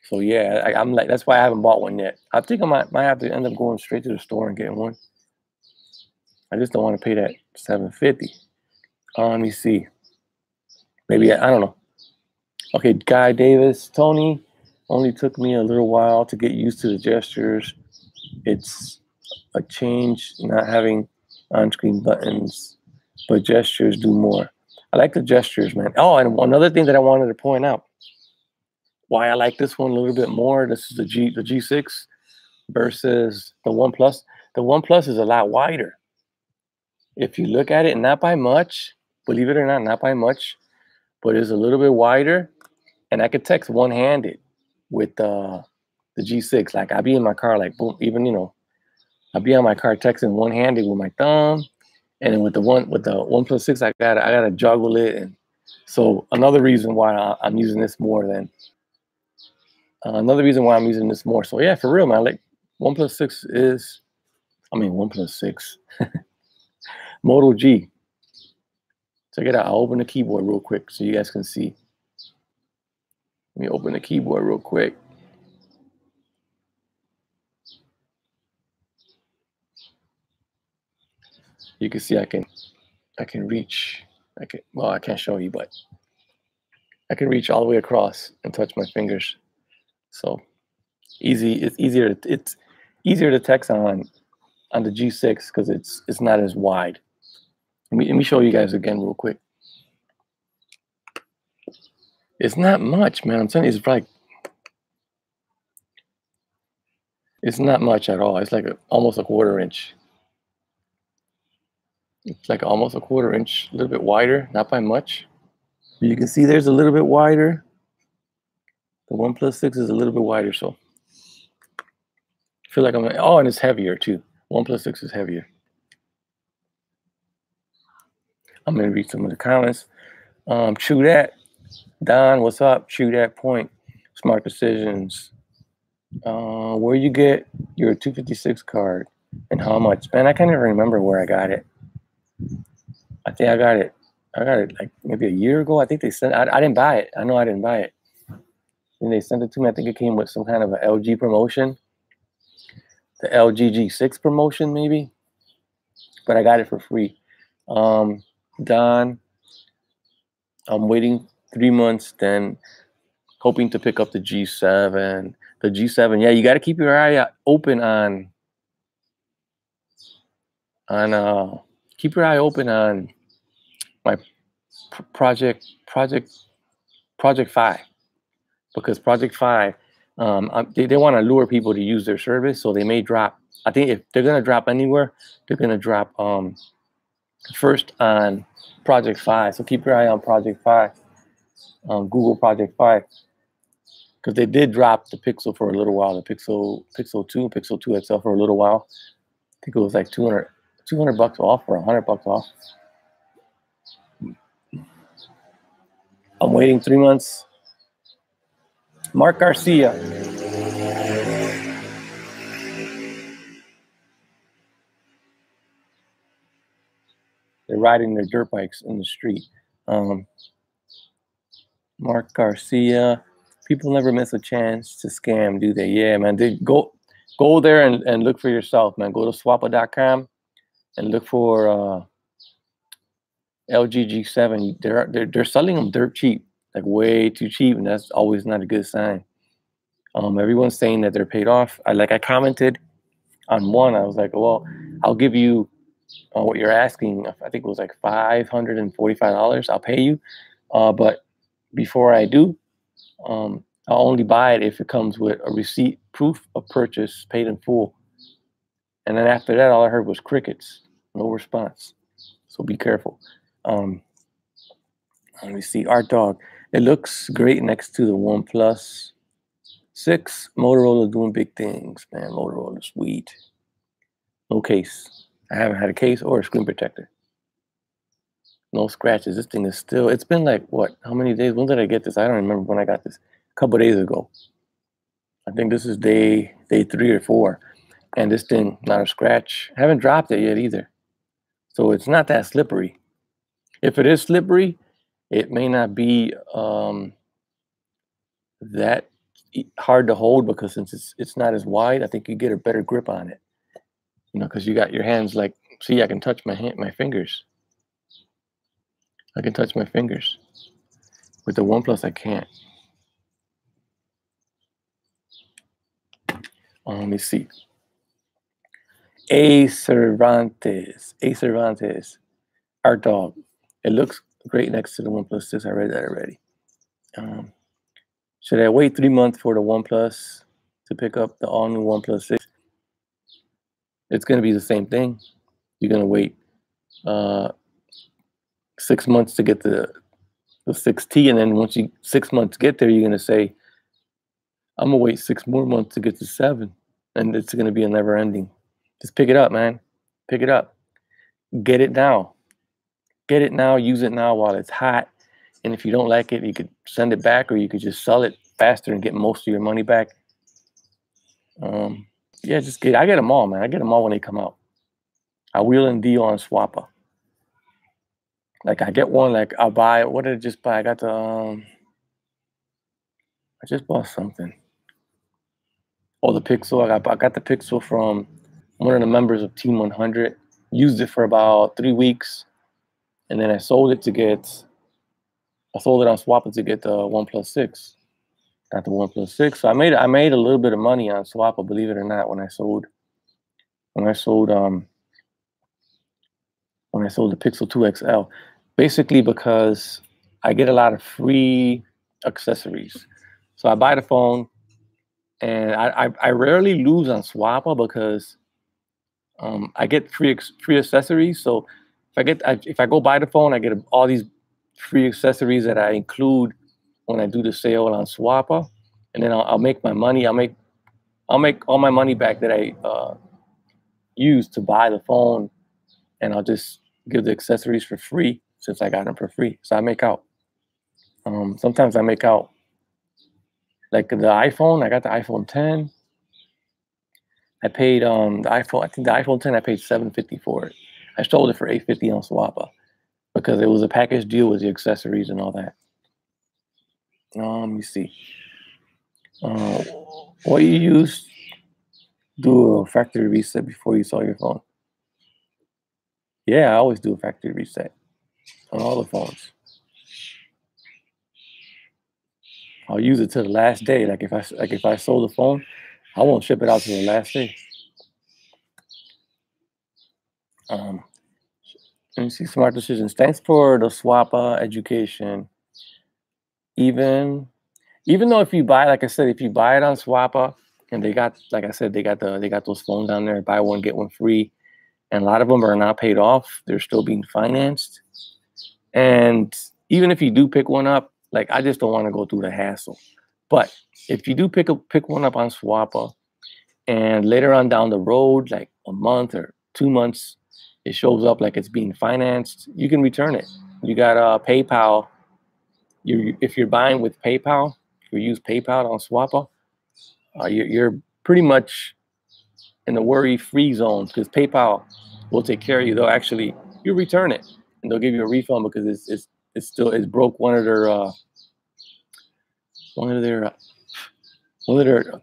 So yeah, I'm like, that's why I haven't bought one yet. I think I might have to end up going straight to the store and getting one. I just don't want to pay that $750. Let me see. Maybe I don't know. Okay, Guy Davis, Tony, only took me a little while to get used to the gestures. It's a change not having on-screen buttons, but gestures do more. I like the gestures, man. Oh, and another thing that I wanted to point out, why I like this one a little bit more. This is the G6 versus the Oneplus. The Oneplus is a lot wider. If you look at it, not by much, believe it or not by much, but it's a little bit wider. And I could text one-handed with the G6. Like I'll be in my car, like boom, even, you know, I'll be on my car texting one-handed with my thumb. And then with the OnePlus 6, I gotta juggle it. And so another reason why I'm using this more than So yeah, for real, man. Like OnePlus 6 OnePlus 6. Moto G. Check it out. I'll open the keyboard real quick so you guys can see. Let me open the keyboard real quick. You can see I can reach. Well, I can't show you, but I can reach all the way across and touch my fingers. So easy. It's easier to text on the G6 because it's not as wide. Let me show you guys again real quick. It's not much, man. I'm telling you, it's not much at all. It's like almost a quarter inch. It's like almost a quarter inch, a little bit wider, not by much. You can see there's a little bit wider. The OnePlus 6 is a little bit wider, so I feel like and it's heavier too. OnePlus 6 is heavier. I'm gonna read some of the comments. True that. Don, what's up? True that point. Smart decisions. Where you get your 256 card and how much? Man, I can't even remember where I got it. I think I got it like maybe a year ago. I think they sent. I didn't buy it. I know I didn't buy it. And they sent it to me. I think it came with some kind of an LG promotion, the LG G6 promotion maybe. But I got it for free. Don, I'm waiting 3 months, then hoping to pick up the G7. The G7, yeah, you got to keep your eye open on keep your eye open on my Project 5, because Project 5, they want to lure people to use their service, so they may drop. I think if they're gonna drop anywhere, they're gonna drop first on Project 5. So keep your eye on Project 5, Google Project 5, because they did drop the Pixel for a little while, the Pixel 2, Pixel 2 XL for a little while. I think it was like $200 off or $100 off. I'm waiting 3 months. Mark Garcia. riding their dirt bikes in the street. Mark Garcia, people never miss a chance to scam, do they? Yeah, man. They go there and look for yourself, man. Go to swappa.com and look for LG G7. They're selling them dirt cheap, like way too cheap, and that's always not a good sign. Everyone's saying that they're paid off. I commented on one. I was like, well, I'll give you what you're asking. I think it was like $545. I'll pay you, but before I do, I'll only buy it if it comes with a receipt, proof of purchase, paid in full. And then after that, all I heard was crickets, no response. So be careful. Let me see, Art Dog. It looks great next to the OnePlus 6. Motorola doing big things, man. Motorola, sweet. No case. I haven't had a case or a screen protector. No scratches. This thing is still, it's been like, what, how many days? When did I get this? I don't remember when I got this. A couple of days ago. I think this is day 3 or 4. And this thing, not a scratch. I haven't dropped it yet either. So it's not that slippery. If it is slippery, it may not be that hard to hold, because since it's not as wide, I think you get a better grip on it. You know, because you got your hands like, see, I can touch my fingers. I can touch my fingers. With the OnePlus, I can't. Let me see. A Cervantes, Art Dog. It looks great next to the OnePlus 6. I read that already. Should I wait 3 months for the OnePlus to pick up the all-new OnePlus 6? It's going to be the same thing. You're going to wait 6 months to get the 6T, and then once 6 months get there, you're going to say, I'm going to wait 6 more months to get the 7. And it's going to be a never ending. Just pick it up, man. Pick it up. Get it now. Get it now. Use it now while it's hot. And if you don't like it, you could send it back, or you could just sell it faster and get most of your money back. Yeah, I get them all, man. I get them all when they come out. I wheel and deal on Swappa. Like, I get one, like, I'll buy, what did I just buy? I got the, I just bought something. Oh, the Pixel. I got the Pixel from one of the members of Team 100. Used it for about 3 weeks. And then I sold it on Swappa to get the OnePlus 6. Got the OnePlus 6. So I made a little bit of money on Swappa, believe it or not, when I sold the Pixel 2 XL. Basically because I get a lot of free accessories. So I buy the phone, and I rarely lose on Swappa because I get free accessories. So if I go buy the phone, I get all these free accessories that I include when I do the sale on Swappa, and then I'll make my money. I'll make all my money back that I used to buy the phone, and I'll just give the accessories for free since I got them for free. So I make out. Sometimes I make out. Like the iPhone, I got the iPhone 10. I paid the iPhone. I think the iPhone 10, I paid $750 for it. I sold it for $850 on Swappa because it was a package deal with the accessories and all that. Let me see. What you use? Do a factory reset before you sell your phone. Yeah, I always do a factory reset on all the phones. I'll use it to the last day. Like if I sold the phone, I won't ship it out to the last day. Let me see, smart decisions. Thanks for the Swappa education. Even though if you buy, like I said, if you buy it on Swappa, and they got, like I said, they got those phones down there, buy one get one free, and a lot of them are not paid off. They're still being financed. And even if you do pick one up, like, I just don't want to go through the hassle. But if you do pick one up on Swappa, and later on down the road, like a month or 2 months, it shows up like it's being financed, you can return it. You got PayPal. If you're buying with PayPal, if you use PayPal on Swappa, you're pretty much in the worry-free zone because PayPal will take care of you. You return it. and they'll give you a refund because it's broke one of their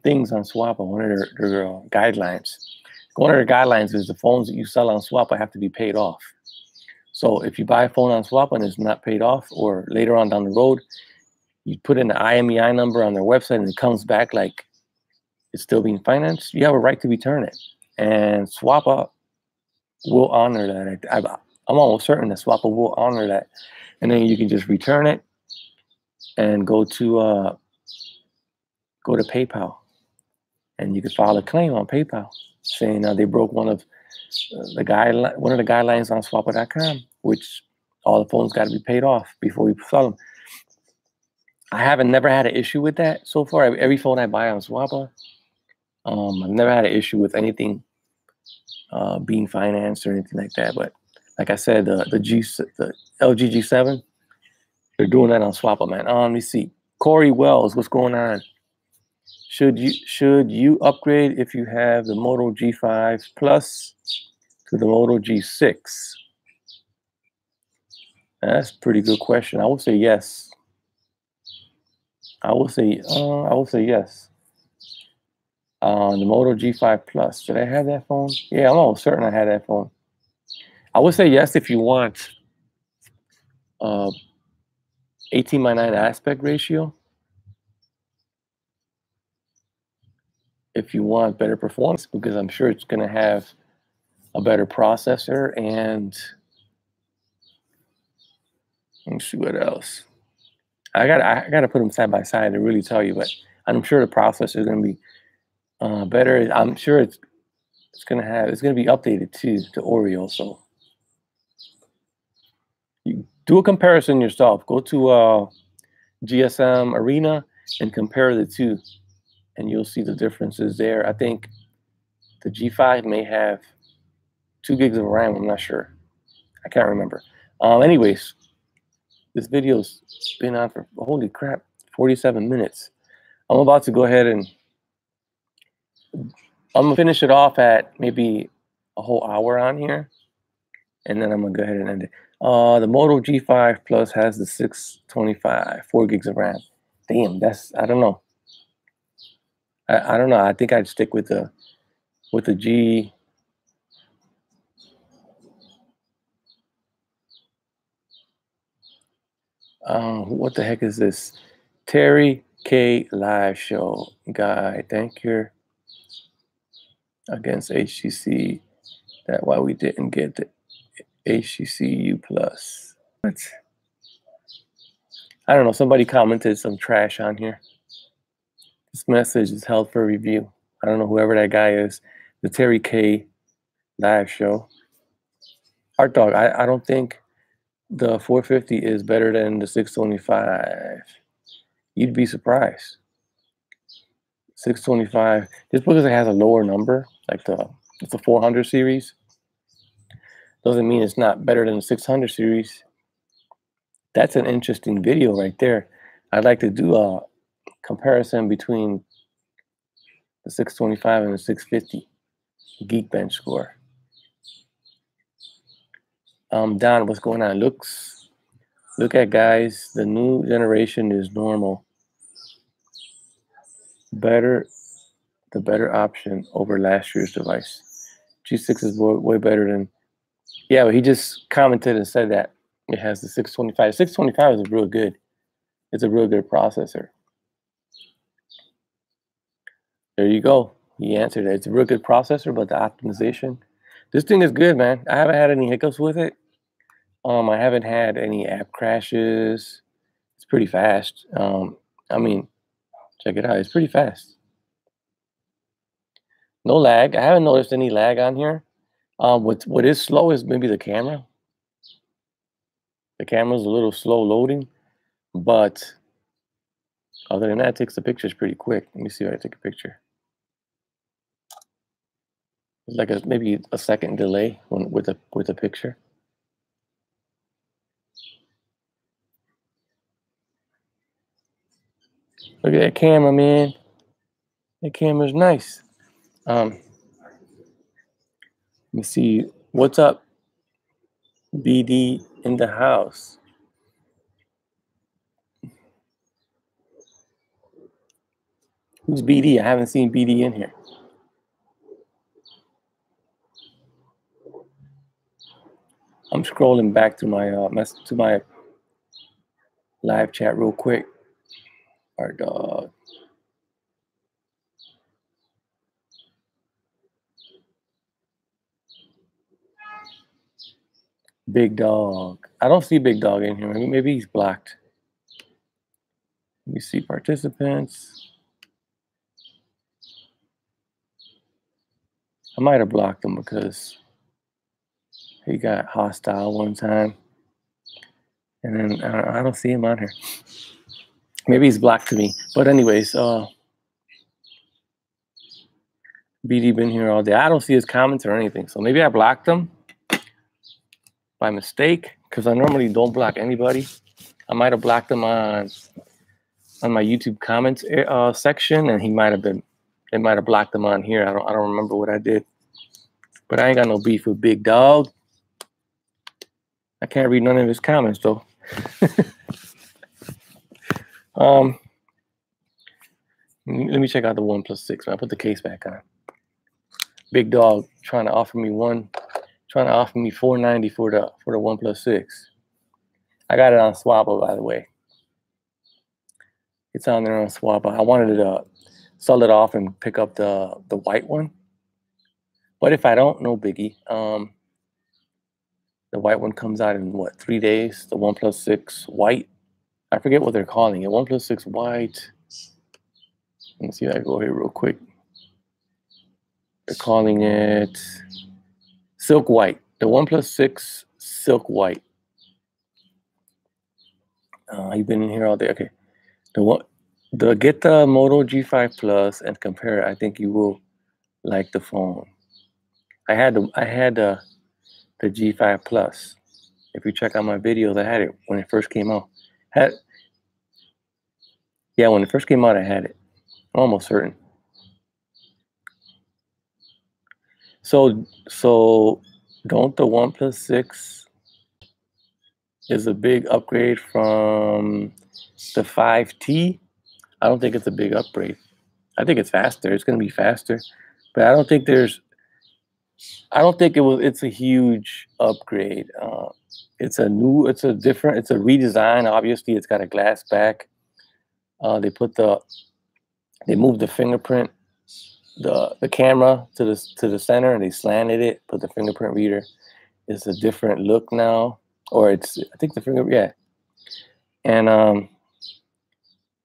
things on Swappa, one of their guidelines. One of their guidelines is the phones that you sell on Swappa have to be paid off. So if you buy a phone on Swappa and it's not paid off, or later on down the road, you put in the IMEI number on their website and it comes back like it's still being financed, you have a right to return it. And Swappa will honor that. I'm almost certain that Swappa will honor that. And then you can just return it and go to PayPal. And you can file a claim on PayPal saying they broke one of the guidelines on Swappa.com, which all the phones got to be paid off before we sell them. I never had an issue with that so far. Every phone I buy on Swappa, I've never had an issue with anything being financed or anything like that. But like I said, the LG G7, they're doing that on Swappa, man. Let me see. Corey Wells, what's going on? Should you upgrade if you have the Moto G5 Plus to the Moto G6? That's a pretty good question. I would say yes. I will say yes. The Moto G5 Plus. Did I have that phone? Yeah, I'm almost certain I had that phone. I would say yes if you want 18:9 aspect ratio. If you want better performance, because I'm sure it's going to have a better processor, and let me see what else. I got to put them side by side to really tell you, but I'm sure the processor is going to be better. I'm sure it's going to be updated to Oreo. So you do a comparison yourself. Go to GSM Arena and compare the two, and you'll see the differences there. I think the G5 may have 2 gigs of RAM. I'm not sure. I can't remember. Anyways, this video's been on for, holy crap, 47 minutes. I'm about to go ahead and I'm gonna finish it off at maybe a whole hour on here, and then I'm gonna go ahead and end it. The Moto G5 Plus has the 625, 4 gigs of RAM. Damn, I don't know. I don't know. I think I'd stick with the G. What the heck is this? Terry K Live Show guy. Thank you against HTC. That why we didn't get the HTC U Plus. What? I don't know. Somebody commented some trash on here. This message is held for review. I don't know whoever that guy is. The Terry K Live Show. Art Dog. I don't think the 450 is better than the 625. You'd be surprised. 625, just because it has a lower number, like it's a 400 series, doesn't mean it's not better than the 600 series. That's an interesting video right there. I'd like to do a comparison between the 625 and the 650 Geekbench score. Don, what's going on? Look at guys, the new generation is normal. The better option over last year's device. G6 is way better than, yeah, but he just commented and said that it has the 625. 625 is real good. It's a real good processor. There you go. He answered it. It's a real good processor, but the optimization, this thing is good, man. I haven't had any hiccups with it. I haven't had any app crashes. It's pretty fast. I mean, check it out. It's pretty fast. No lag. I haven't noticed any lag on here. What is slow is maybe the camera. The camera's a little slow loading, but other than that, it takes the pictures pretty quick. Let me see if I take a picture. It's like maybe a second delay with a picture. Look at that camera, man. That camera's nice. Let me see. What's up, BD in the house. Who's BD? I haven't seen BD in here. I'm scrolling back to my my live chat real quick. Our dog. Big Dog. I don't see Big Dog in here. Maybe he's blocked. Let me see participants. I might have blocked him because he got hostile one time. And then I don't see him on here. Maybe he's blocked to me. But anyways, BD been here all day. I don't see his comments or anything. So maybe I blocked him by mistake because I normally don't block anybody. I might have blocked him on my YouTube comments section, and he might have been. They might have blocked him on here. I don't remember what I did. But I ain't got no beef with Big Dog. I can't read none of his comments though. Let me check out the Oneplus 6. I put the case back on. Big Dog trying to offer me $490 for the Oneplus 6. I got it on Swappa, by the way. It's on there on Swappa. I wanted to sell it off and pick up the white one. But if I don't, no biggie. The white one comes out in what, 3 days? The Oneplus 6 white. I forget what they're calling it. Oneplus 6 white. Let me see if I go here real quick. They're calling it Silk White. The Oneplus 6 Silk White. You've been in here all day. Okay. Get the Moto G5 Plus and compare it. I think you will like the phone. I had the G5 Plus. If you check out my videos, I had it when it first came out. When it first came out, I had it. I'm almost certain. So don't the OnePlus 6 is a big upgrade from the 5T? I don't think it's a big upgrade. I think it's faster. It's going to be faster, but I don't think it's a huge upgrade. It's a redesign. Obviously, it's got a glass back. They moved the fingerprint, the camera to the center, and they slanted it. Put the fingerprint reader. It's a different look now, or I think the fingerprint, yeah. And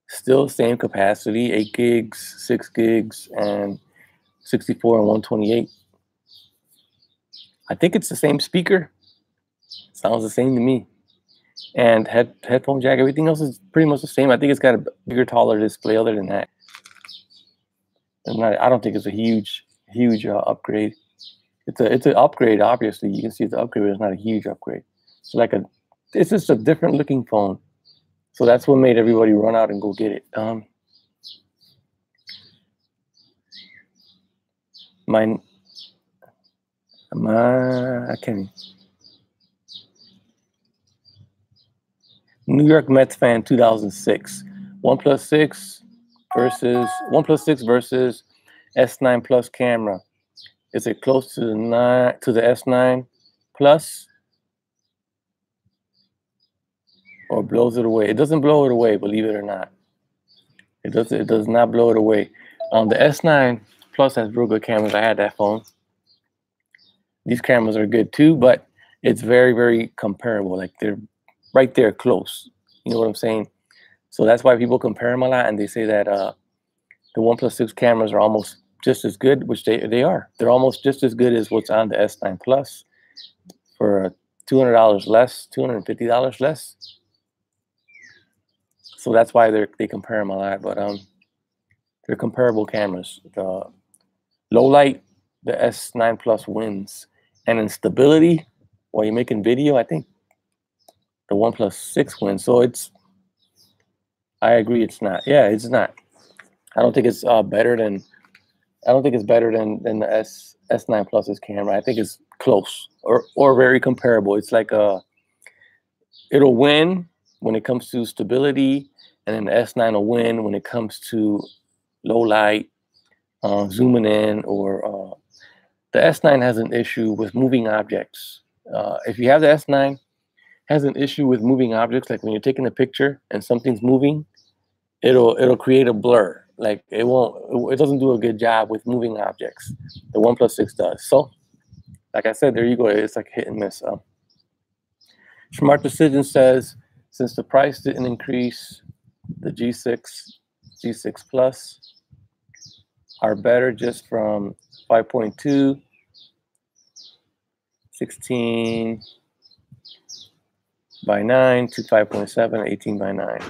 still same capacity, 8 gigs, 6 gigs, and 64 and 128. I think it's the same speaker. Sounds the same to me. And headphone jack, everything else is pretty much the same. I think it's got a bigger, taller display. Other than that, I don't think it's a huge upgrade. It's an upgrade. Obviously, you can see it's an upgrade, but it's not a huge upgrade. So it's just a different looking phone. So that's what made everybody run out and go get it. I can't. New York Mets fan 2006. OnePlus 6 versus S9 Plus camera. Is it close to the S9 Plus? Or blows it away? It doesn't blow it away, believe it or not. It does not blow it away. The S9 Plus has real good cameras. I had that phone. These cameras are good too, but it's very, very comparable. Like they're right there close. You know what I'm saying? So that's why people compare them a lot, and they say that the OnePlus 6 cameras are almost just as good, which they are. They're almost just as good as what's on the S9 Plus for $200 less, $250 less. So that's why they compare them a lot, but they're comparable cameras. The low light, the S9 Plus wins, and in stability, while you're making video, I think the OnePlus 6 wins. So I agree, it's not. Yeah, it's not. I don't think it's better than the S9 Plus's camera. I think it's close or very comparable. It's like it'll win when it comes to stability, and then the S9 will win when it comes to low light, zooming in, or the S9 has an issue with moving objects. If you have the S9, has an issue with moving objects, like when you're taking a picture and something's moving, it'll create a blur. Like it doesn't do a good job with moving objects. The OnePlus 6 does. So, like I said, there you go. It's like hit and miss. Smart Decision says, since the price didn't increase, the G6 Plus are better just from 5.2, 16 by 9 to 5.7, 18 by 9.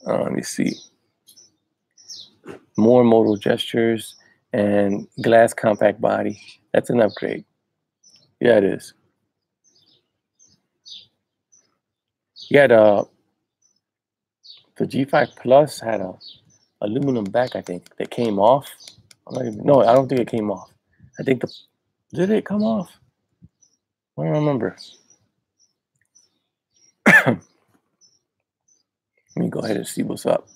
Let me see. More modal gestures and glass compact body. That's an upgrade. Yeah, it is. Yeah, the G5 Plus had a aluminum back, I think, that came off. No, I don't think it came off. I think did it come off? I don't remember. Let me go ahead and see what's up.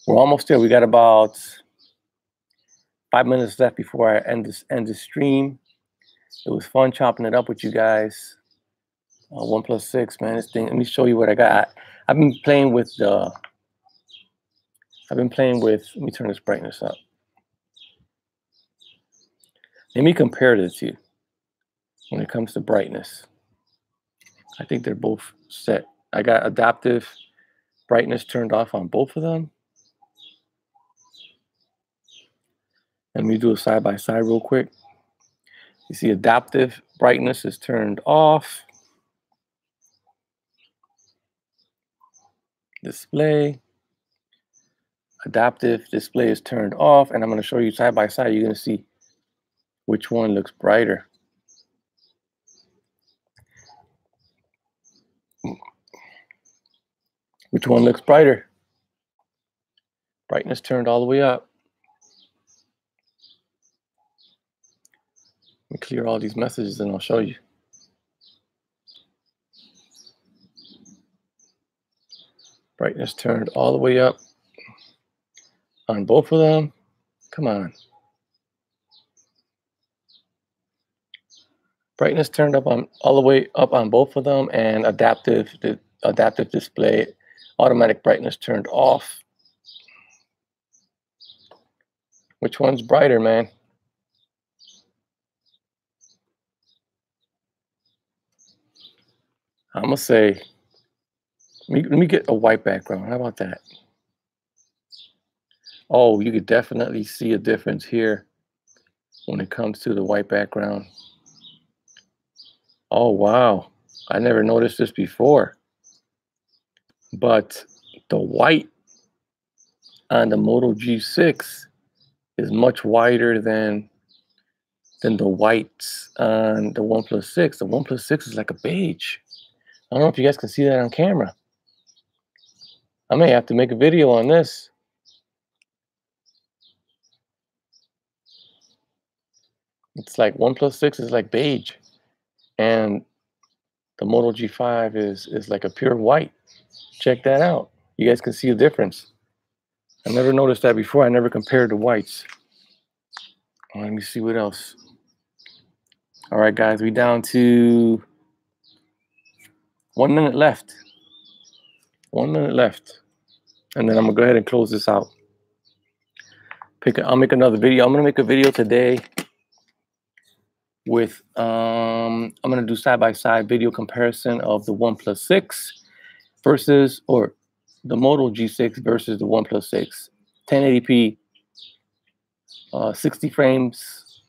We're almost there. We got about 5 minutes left before I end this stream. It was fun chopping it up with you guys. OnePlus 6, man, this thing. Let me show you what I got. I've been playing with. Let me turn this brightness up. Let me compare this to you when it comes to brightness. I think they're both set. I got adaptive brightness turned off on both of them. Let me do a side by side real quick. You see adaptive brightness is turned off. Display. Adaptive display is turned off, and I'm going to show you side by side. You're going to see which one looks brighter. Which one looks brighter? Brightness turned all the way up. Let me clear all these messages and I'll show you. Brightness turned all the way up on both of them. Come on. Brightness turned up on all the way up on both of them, and adaptive display, automatic brightness turned off. Which one's brighter, man? I'm gonna say, let me get a white background. How about that? Oh, you could definitely see a difference here when it comes to the white background. Oh, wow. I never noticed this before. But the white on the Moto G6 is much whiter than the whites on the OnePlus 6. The OnePlus 6 is like a beige. I don't know if you guys can see that on camera. I may have to make a video on this. It's like OnePlus 6 is like beige, and the Moto G5 is like a pure white. Check that out. You guys can see the difference. I never noticed that before. I never compared the whites. Let me see what else. All right, guys, we down to 1 minute left. 1 minute left, and then I'm gonna go ahead and close this out. I'll make another video. I'm gonna make a video today with I'm gonna do side-by-side video comparison of the OnePlus 6 versus, or the Moto G6 versus the OnePlus 6. 1080p, 60 frames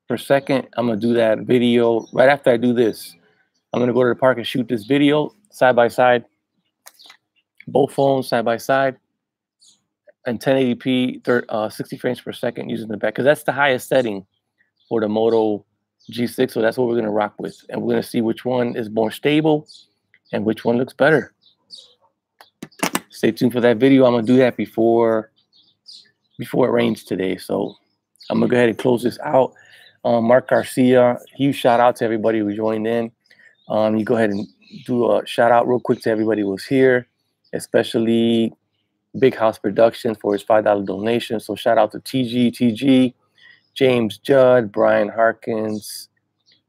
per second. I'm gonna do that video right after I do this. I'm gonna go to the park and shoot this video side by side, both phones side by side, and 1080p, 60 frames per second using the back, because that's the highest setting for the Moto G6. So that's what we're gonna rock with, and we're gonna see which one is more stable and which one looks better. Stay tuned for that video. I'm gonna do that before it rains today. So I'm gonna go ahead and close this out. Mark Garcia, huge shout out to everybody who joined in. You go ahead and do a shout out real quick to everybody who was here, especially Big House Productions for his $5 donation. So shout out to TG, James Judd, Brian Harkins,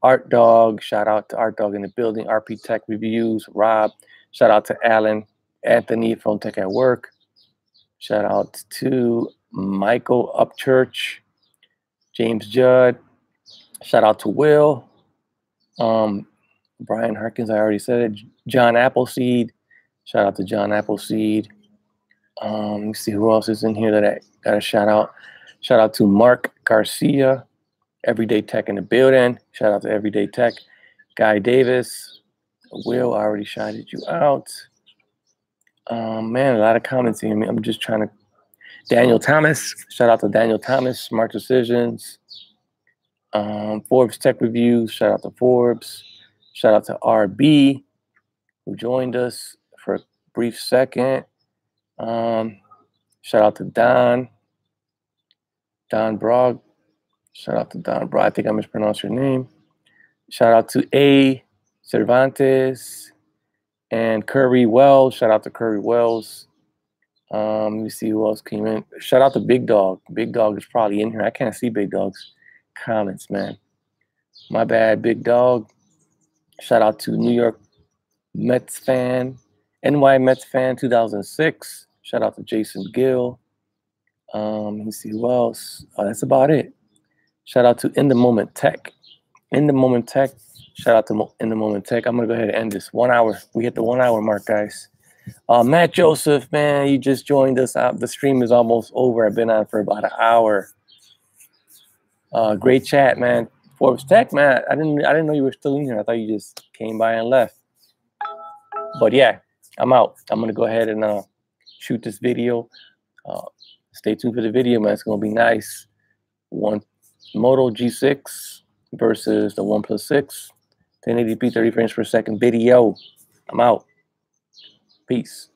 Art Dog. Shout out to Art Dog in the building. RP Tech Reviews, Rob. Shout out to Alan, Anthony from Tech at Work. Shout out to Michael Upchurch, James Judd. Shout out to Will. Brian Harkins, I already said it. John Appleseed. Shout out to John Appleseed. Let me see who else is in here that I got a shout out. Shout out to Mark Garcia, Everyday Tech in the building. Shout out to Everyday Tech. Guy Davis. Will, I already shouted you out. Man, a lot of comments here. I'm just trying to. Daniel Thomas. Shout out to Daniel Thomas. Smart Decisions. Forbes Tech Reviews. Shout out to Forbes. Shout out to RB, who joined us for a brief second. Shout out to Don Brog. Shout out to Don Brog. I think I mispronounced your name. Shout out to A. Cervantes and Curry Wells. Shout out to Curry Wells. Let me see who else came in. Shout out to Big Dog. Big Dog is probably in here. I can't see Big Dog's comments, man. My bad, Big Dog. Shout out to New York Mets fan, NY Mets fan 2006. Shout out to Jason Gill. Let me see who else. That's about it. Shout out to In the Moment Tech. In the Moment Tech. Shout out to In the Moment Tech. I'm going to go ahead and end this 1 hour. We hit the 1 hour mark, guys. Matt Joseph, man, you just joined us. The stream is almost over. I've been on for about an hour. Great chat, man. Forbes Tech, man. I didn't know you were still in here. I thought you just came by and left. But yeah, I'm out. I'm going to go ahead and shoot this video. Stay tuned for the video, man. It's going to be nice. Moto G6 versus the OnePlus 6. 1080p, 30 frames per second video. I'm out. Peace.